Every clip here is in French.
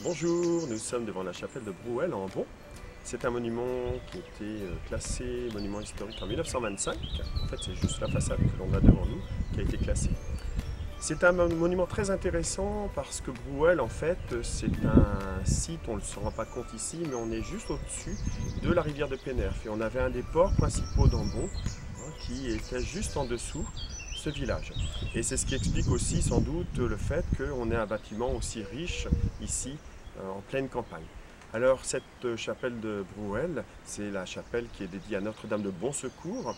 Bonjour, nous sommes devant la chapelle de Brouelle en Bon. C'est un monument qui était classé monument historique en 1925. En fait, c'est juste la façade que l'on a devant nous qui a été classée. C'est un monument très intéressant parce que Brouelle, en fait, c'est un site, on ne se rend pas compte ici, mais on est juste au-dessus de la rivière de Pénerve. Et on avait un des ports principaux d'Ambon qui était juste en dessous ce village. Et c'est ce qui explique aussi sans doute le fait qu'on ait un bâtiment aussi riche ici en pleine campagne. Alors cette chapelle de Brouelle, c'est la chapelle qui est dédiée à Notre-Dame de Bon Secours.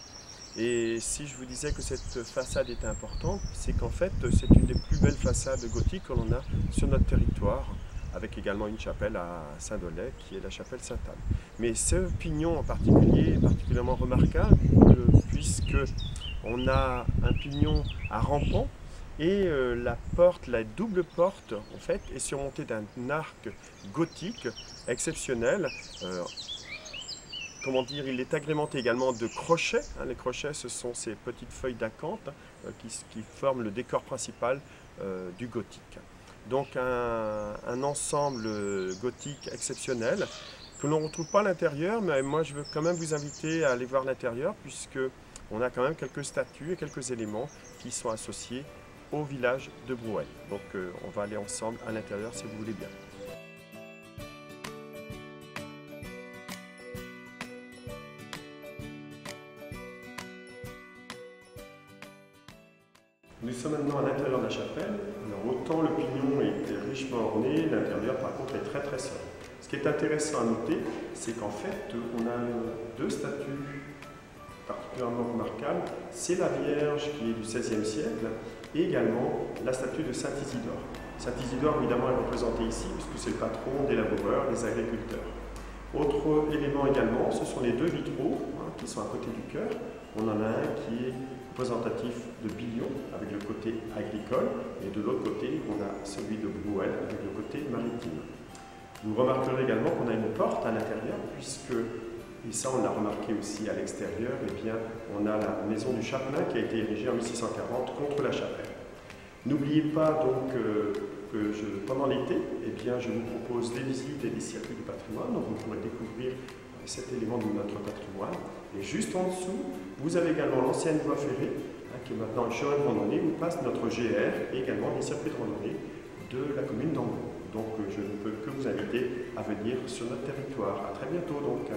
Et si je vous disais que cette façade est importante, c'est qu'en fait c'est une des plus belles façades gothiques que l'on a sur notre territoire, avec également une chapelle à Saint-Dolay qui est la chapelle Sainte-Anne. Mais ce pignon en particulier est particulièrement remarquable puisque on a un pignon à rampant et la porte, la double porte en fait est surmontée d'un arc gothique exceptionnel. Comment dire, il est agrémenté également de crochets. Les crochets, ce sont ces petites feuilles d'acanthe qui forment le décor principal du gothique. Donc un ensemble gothique exceptionnel que l'on ne retrouve pas à l'intérieur, mais moi je veux quand même vous inviter à aller voir l'intérieur puisque on a quand même quelques statues et quelques éléments qui sont associés au village de Brouelle. Donc on va aller ensemble à l'intérieur si vous voulez bien. Nous sommes maintenant à l'intérieur de la chapelle. Alors autant le pignon est richement orné, l'intérieur par contre est très très sobre. Ce qui est intéressant à noter, c'est qu'en fait on a deux statues particulièrement remarquables. C'est la Vierge qui est du XVIe siècle et également la statue de Saint Isidore. Saint Isidore évidemment est représenté ici puisque c'est le patron des laboureurs, des agriculteurs. Autre élément également, ce sont les deux vitraux qui sont à côté du chœur. On en a un qui est représentatif de Billion avec le côté agricole et de l'autre côté on a celui de Brouelle avec le côté maritime. Vous remarquerez également qu'on a une porte à l'intérieur puisque, et ça on l'a remarqué aussi à l'extérieur, eh bien on a la maison du chapelain qui a été érigée en 1640 contre la chapelle. N'oubliez pas donc pendant l'été, eh bien, je vous propose des visites et des circuits du patrimoine, donc vous pourrez découvrir cet élément de notre patrimoine. Et juste en dessous, vous avez également l'ancienne voie ferrée, qui est maintenant un chemin de randonnée, où passe notre GR et également des circuits de randonnée de la commune d'Ambon. Donc je ne peux que vous inviter à venir sur notre territoire. À très bientôt donc.